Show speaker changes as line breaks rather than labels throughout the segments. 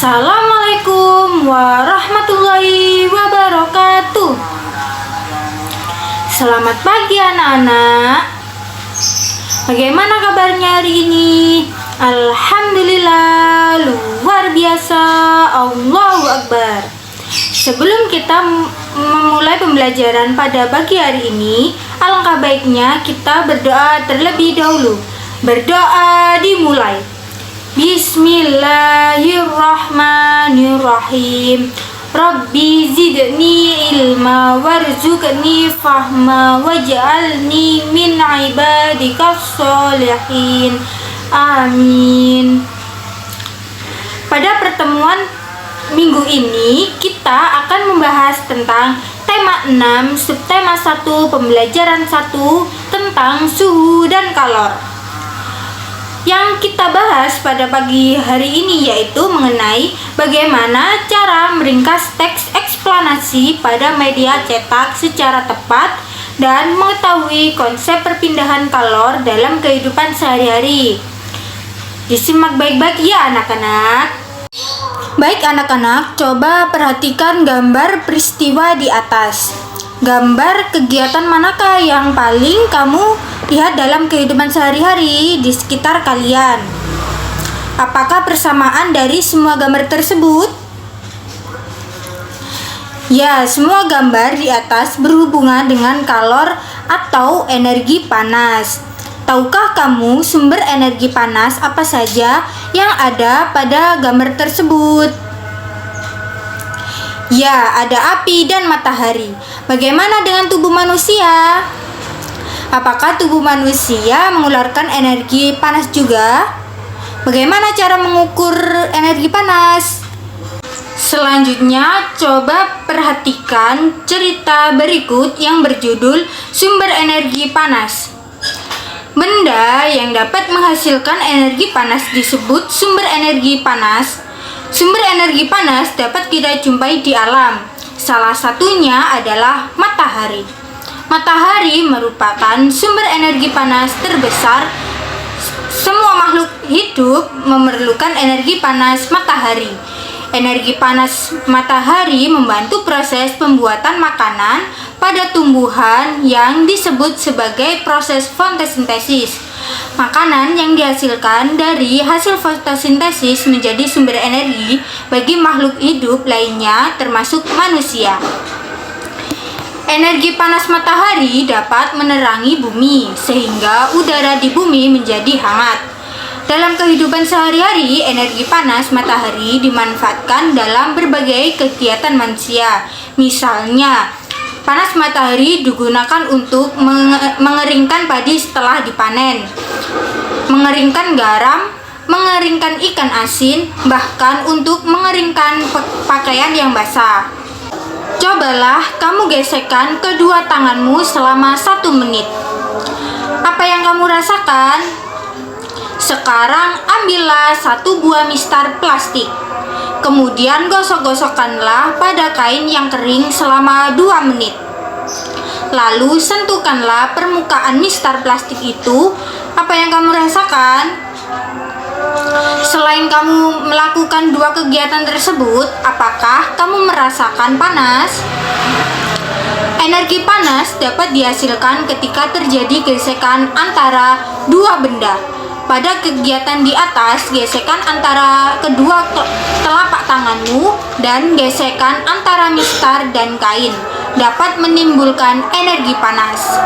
Assalamualaikum warahmatullahi wabarakatuh. Selamat pagi anak-anak. Bagaimana kabarnya hari ini? Alhamdulillah, luar biasa. Allahu Akbar. Sebelum kita memulai pembelajaran pada pagi hari ini, alangkah baiknya kita berdoa terlebih dahulu. Berdoa dimulai. Bismillahirrahmanirrahim. Rabbi zidni ilma warzuqni fahma waj'alni min ibadikas sholihin. Amin. Pada pertemuan minggu ini kita akan membahas tentang tema 6, subtema 1, pembelajaran 1 tentang suhu dan kalor. Yang kita bahas pada pagi hari ini yaitu mengenai bagaimana cara meringkas teks eksplanasi pada media cetak secara tepat dan mengetahui konsep perpindahan kalor dalam kehidupan sehari-hari. Disimak baik-baik ya anak-anak. Baik anak-anak, coba perhatikan gambar peristiwa di atas. Gambar kegiatan manakah yang paling kamu lihat dalam kehidupan sehari-hari di sekitar kalian? Apakah persamaan dari semua gambar tersebut? Ya, semua gambar di atas berhubungan dengan kalor atau energi panas. Tahukah kamu sumber energi panas apa saja yang ada pada gambar tersebut? Ya, ada api dan matahari. Bagaimana dengan tubuh manusia? Apakah tubuh manusia mengeluarkan energi panas juga? Bagaimana cara mengukur energi panas? Selanjutnya, coba perhatikan cerita berikut yang berjudul Sumber Energi Panas. Benda yang dapat menghasilkan energi panas disebut sumber energi panas. Sumber energi panas dapat kita jumpai di alam. Salah satunya adalah matahari. Matahari merupakan sumber energi panas terbesar. Semua makhluk hidup memerlukan energi panas matahari. Energi panas matahari membantu proses pembuatan makanan pada tumbuhan yang disebut sebagai proses fotosintesis. Makanan yang dihasilkan dari hasil fotosintesis menjadi sumber energi bagi makhluk hidup lainnya termasuk manusia. Energi panas matahari dapat menerangi bumi sehingga udara di bumi menjadi hangat. Dalam kehidupan sehari-hari, energi panas matahari dimanfaatkan dalam berbagai kegiatan manusia. Misalnya, panas matahari digunakan untuk mengeringkan padi setelah dipanen, mengeringkan garam, mengeringkan ikan asin, bahkan untuk mengeringkan pakaian yang basah. Cobalah kamu gesekkan kedua tanganmu selama 1 menit. Apa yang kamu rasakan? Sekarang ambillah 1 buah mistar plastik. Kemudian gosok-gosokkanlah pada kain yang kering selama 2 menit. Lalu sentuhkanlah permukaan mistar plastik itu. Apa yang kamu rasakan? Selain kamu melakukan 2 kegiatan tersebut, apakah kamu merasakan panas? Energi panas dapat dihasilkan ketika terjadi gesekan antara 2 benda. Pada kegiatan di atas, gesekan antara kedua telapak tanganmu dan gesekan antara mistar dan kain dapat menimbulkan energi panas.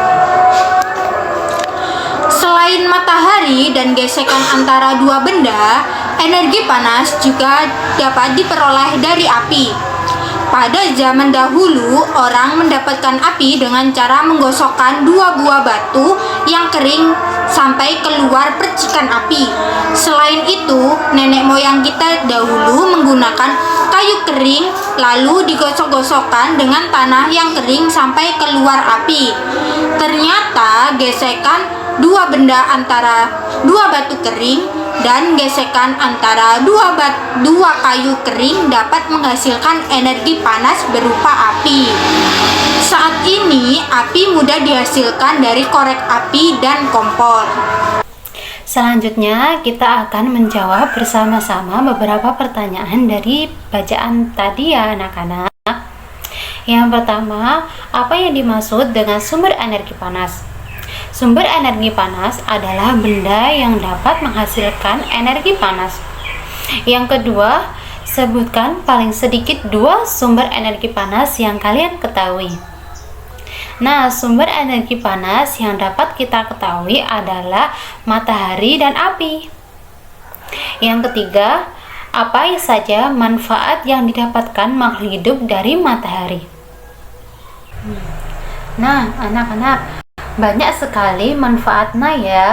Selain matahari dan gesekan antara 2 benda, energi panas juga dapat diperoleh dari api. Pada zaman dahulu, orang mendapatkan api dengan cara menggosokkan 2 buah batu yang kering sampai keluar percikan api. Selain itu, nenek moyang kita dahulu menggunakan kayu kering lalu digosok-gosokkan dengan tanah yang kering sampai keluar api. Ternyata gesekan 2 benda antara 2 batu kering dan gesekan antara 2 kayu kering dapat menghasilkan energi panas berupa api. Saat ini, api mudah dihasilkan dari korek api dan kompor.
Selanjutnya kita akan menjawab bersama-sama beberapa pertanyaan dari bacaan tadi ya anak-anak. Yang pertama, apa yang dimaksud dengan sumber energi panas? Sumber energi panas adalah benda yang dapat menghasilkan energi panas. Yang kedua, sebutkan paling sedikit 2 sumber energi panas yang kalian ketahui. Nah, sumber energi panas yang dapat kita ketahui adalah matahari dan api. Yang ketiga, apa saja manfaat yang didapatkan makhluk hidup dari matahari? Nah, anak-anak, banyak sekali manfaatnya ya.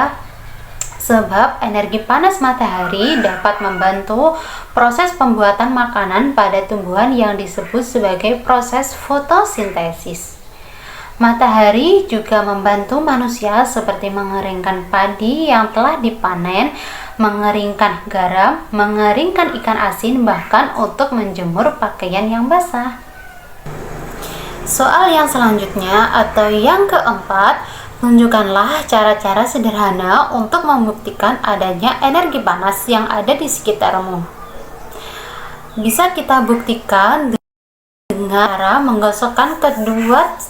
Sebab energi panas matahari dapat membantu proses pembuatan makanan pada tumbuhan yang disebut sebagai proses fotosintesis. Matahari juga membantu manusia seperti mengeringkan padi yang telah dipanen, mengeringkan garam, mengeringkan ikan asin, bahkan untuk menjemur pakaian yang basah. Soal yang selanjutnya atau yang keempat, tunjukkanlah cara-cara sederhana untuk membuktikan adanya energi panas yang ada di sekitarmu. Bisa kita buktikan dengan cara menggosokkan kedua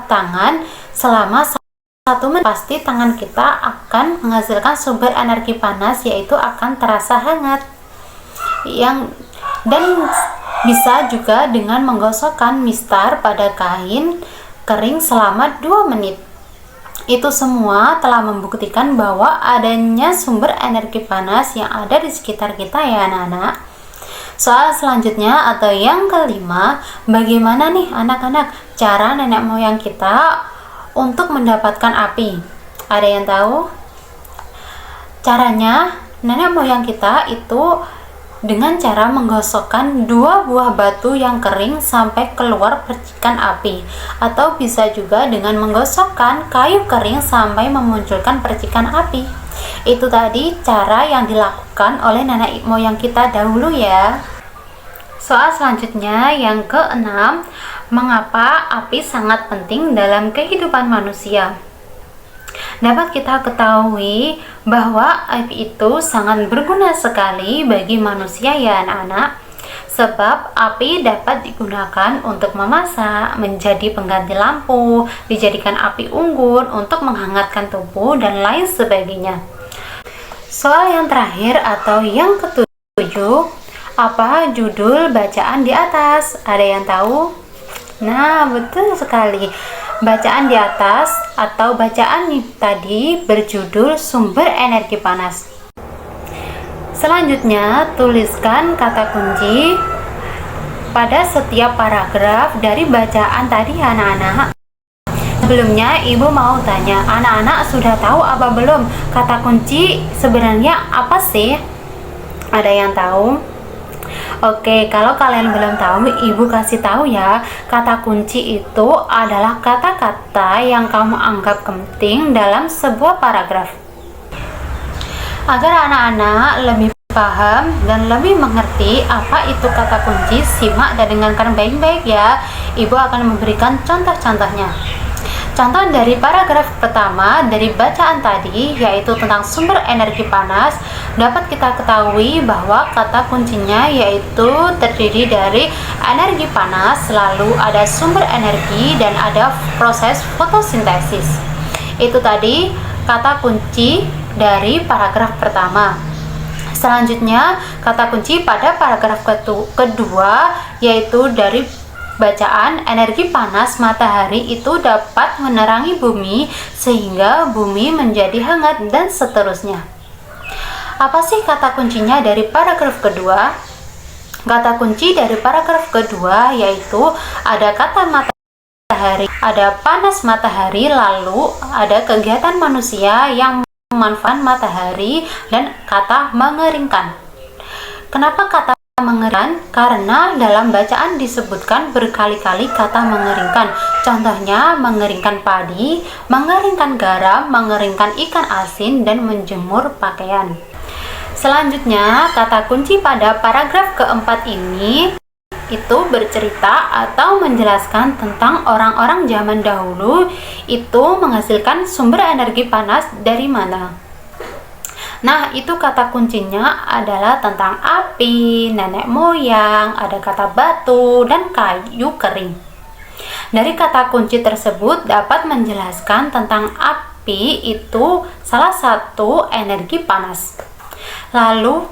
tangan selama 1 menit. Pasti tangan kita akan menghasilkan sumber energi panas, yaitu akan terasa hangat. Dan bisa juga dengan menggosokkan mistar pada kain kering selama 2 menit. Itu semua telah membuktikan bahwa adanya sumber energi panas yang ada di sekitar kita ya anak-anak. Soal selanjutnya atau yang kelima, bagaimana nih anak-anak cara nenek moyang kita untuk mendapatkan api? Ada yang tahu? Caranya nenek moyang kita itu dengan cara menggosokkan 2 buah batu yang kering sampai keluar percikan api, atau bisa juga dengan menggosokkan kayu kering sampai memunculkan percikan api. Itu tadi cara yang dilakukan oleh nenek moyang kita dahulu ya. Soal selanjutnya yang keenam, mengapa api sangat penting dalam kehidupan manusia? Dapat kita ketahui bahwa api itu sangat berguna sekali bagi manusia ya anak-anak. Sebab api dapat digunakan untuk memasak, menjadi pengganti lampu, dijadikan api unggun untuk menghangatkan tubuh dan lain sebagainya. Soal yang terakhir atau yang ketujuh, apa judul bacaan di atas? Ada yang tahu? Nah, betul sekali. Bacaan di atas atau bacaan tadi berjudul sumber energi panas. Selanjutnya, tuliskan kata kunci pada setiap paragraf dari bacaan tadi anak-anak. Sebelumnya, Ibu mau tanya, anak-anak sudah tahu apa belum? Kata kunci sebenarnya apa sih? Ada yang tahu? Oke, kalau kalian belum tahu, Ibu kasih tahu ya. Kata kunci itu adalah kata-kata yang kamu anggap penting dalam sebuah paragraf. Agar anak-anak lebih paham dan lebih mengerti apa itu kata kunci, simak dan dengarkan baik-baik ya. Ibu akan memberikan contoh-contohnya. Contoh dari paragraf pertama dari bacaan tadi, yaitu tentang sumber energi panas, dapat kita ketahui bahwa kata kuncinya yaitu terdiri dari energi panas, lalu ada sumber energi, dan ada proses fotosintesis. Itu tadi kata kunci dari paragraf pertama. Selanjutnya, kata kunci pada paragraf kedua yaitu dari bacaan energi panas matahari itu dapat menerangi bumi sehingga bumi menjadi hangat dan seterusnya. Apa sih kata kuncinya dari paragraf kedua? Kata kunci dari paragraf kedua yaitu ada kata matahari, ada panas matahari, lalu ada kegiatan manusia yang memanfaatkan matahari, dan kata mengeringkan. Kenapa kata mengeringkan? Karena dalam bacaan disebutkan berkali-kali kata mengeringkan. Contohnya mengeringkan padi, mengeringkan garam, mengeringkan ikan asin, dan menjemur pakaian. Selanjutnya, kata kunci pada paragraf keempat ini itu bercerita atau menjelaskan tentang orang-orang zaman dahulu itu menghasilkan sumber energi panas dari mana. Nah, itu kata kuncinya adalah tentang api, nenek moyang, ada kata batu, dan kayu kering. Dari kata kunci tersebut dapat menjelaskan tentang api itu salah satu energi panas. Lalu,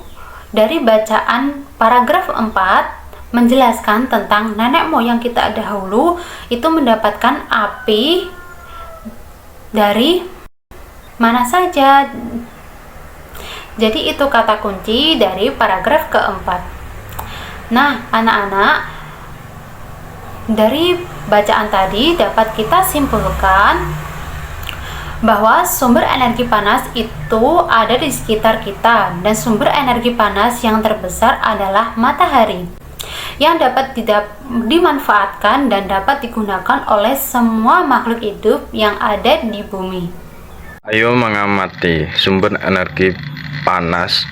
dari bacaan paragraf 4 menjelaskan tentang nenek moyang kita dahulu itu mendapatkan api dari mana saja. Jadi itu kata kunci dari paragraf keempat. Nah, anak-anak, dari bacaan tadi dapat kita simpulkan bahwa sumber energi panas itu ada di sekitar kita, dan sumber energi panas yang terbesar adalah matahari yang dapat dimanfaatkan dan dapat digunakan oleh semua makhluk hidup yang ada di bumi.
Ayo mengamati sumber energi panas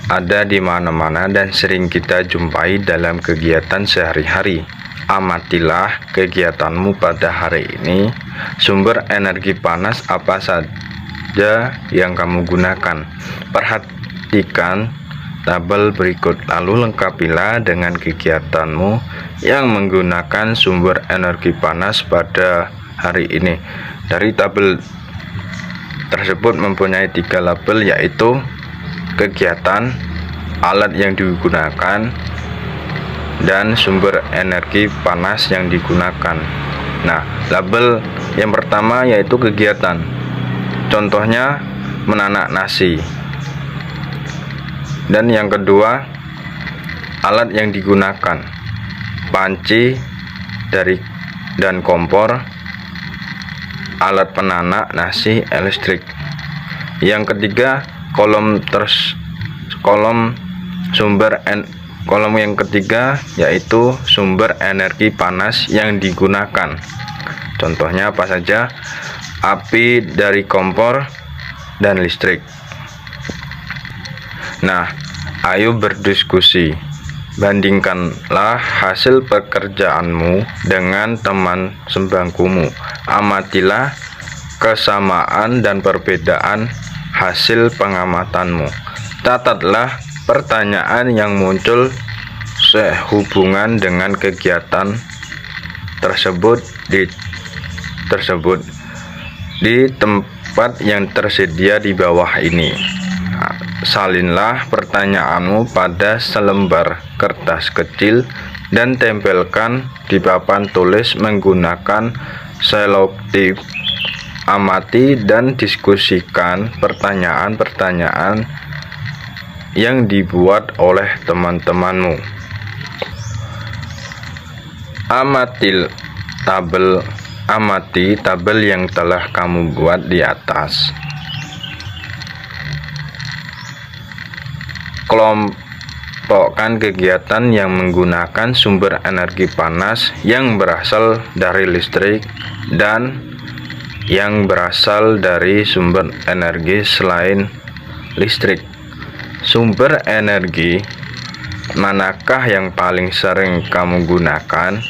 ada di mana-mana dan sering kita jumpai dalam kegiatan sehari-hari. Amatilah kegiatanmu pada hari ini. Sumber energi panas apa saja yang kamu gunakan? Perhatikan tabel berikut, lalu lengkapilah dengan kegiatanmu yang menggunakan sumber energi panas pada hari ini. Dari tabel tersebut mempunyai 3 label, yaitu kegiatan, alat yang digunakan, dan sumber energi panas yang digunakan. Nah, label yang pertama yaitu kegiatan. Contohnya menanak nasi. Dan yang kedua, alat yang digunakan, panci dan kompor, alat penanak nasi listrik. Yang ketiga, kolom yang ketiga yaitu sumber energi panas yang digunakan. Contohnya apa saja? Api dari kompor dan listrik. Nah, ayo berdiskusi. Bandingkanlah hasil pekerjaanmu dengan teman sebangkumu. Amatilah kesamaan dan perbedaan hasil pengamatanmu. Catatlah pertanyaan yang muncul sehubungan dengan kegiatan tersebut di tempat yang tersedia di bawah ini. Salinlah pertanyaanmu pada selembar kertas kecil dan tempelkan di papan tulis menggunakan selotip. Amati dan diskusikan pertanyaan-pertanyaan yang dibuat oleh teman-temanmu. Amati tabel yang telah kamu buat di atas. Kelompokkan kegiatan yang menggunakan sumber energi panas yang berasal dari listrik dan yang berasal dari sumber energi selain listrik. Sumber energi manakah yang paling sering kamu gunakan?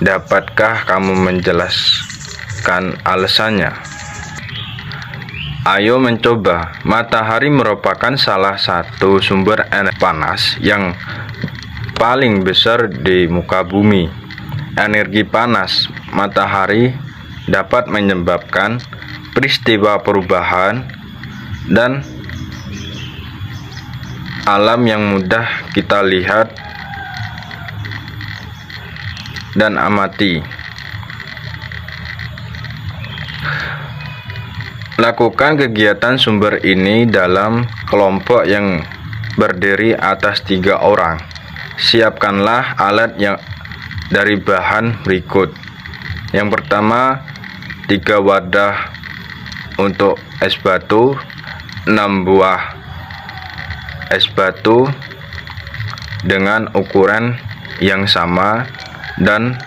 Dapatkah kamu menjelaskan alasannya? Ayo mencoba. Matahari merupakan salah satu sumber energi panas yang paling besar di muka bumi. Energi panas matahari dapat menyebabkan peristiwa perubahan dan alam yang mudah kita lihat dan amati. Lakukan kegiatan sumber ini dalam kelompok yang berdiri atas 3 orang. Siapkanlah alat yang dari bahan berikut. Yang pertama, 3 wadah untuk es batu, 6 buah es batu dengan ukuran yang sama, dan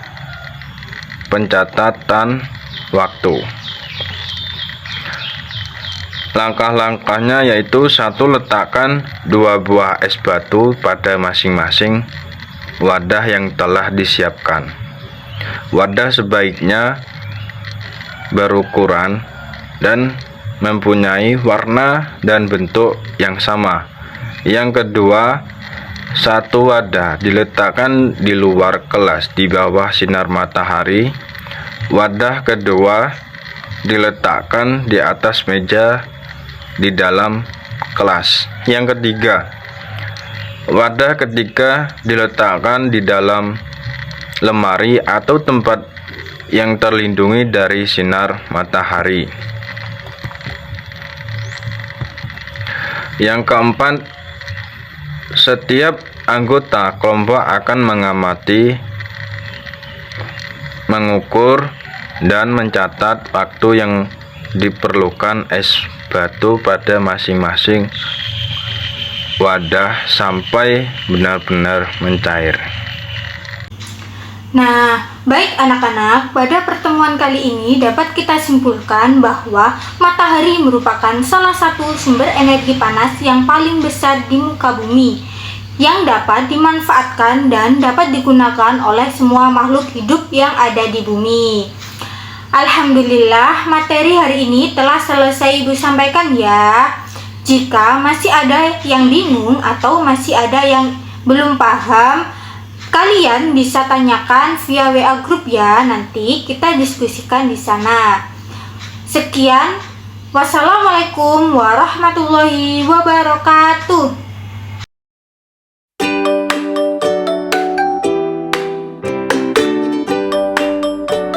pencatatan waktu. Langkah-langkahnya yaitu: 1. Letakkan 2 buah es batu pada masing-masing wadah yang telah disiapkan. Wadah sebaiknya berukuran dan mempunyai warna dan bentuk yang sama. Yang kedua, satu wadah diletakkan di luar kelas di bawah sinar matahari. Wadah kedua diletakkan di atas meja di dalam kelas. Yang ketiga, wadah ketiga diletakkan di dalam lemari atau tempat yang terlindungi dari sinar matahari. Yang keempat, setiap anggota kelompok akan mengamati, mengukur, dan mencatat waktu yang diperlukan es batu pada masing-masing wadah sampai benar-benar mencair.
Nah, baik anak-anak, pada pertemuan kali ini dapat kita simpulkan bahwa matahari merupakan salah satu sumber energi panas yang paling besar di muka bumi, yang dapat dimanfaatkan dan dapat digunakan oleh semua makhluk hidup yang ada di bumi. Alhamdulillah, materi hari ini telah selesai Ibu sampaikan ya. Jika masih ada yang bingung atau masih ada yang belum paham, kalian bisa tanyakan via WA grup ya, nanti kita diskusikan di sana. Sekian, wassalamualaikum warahmatullahi wabarakatuh.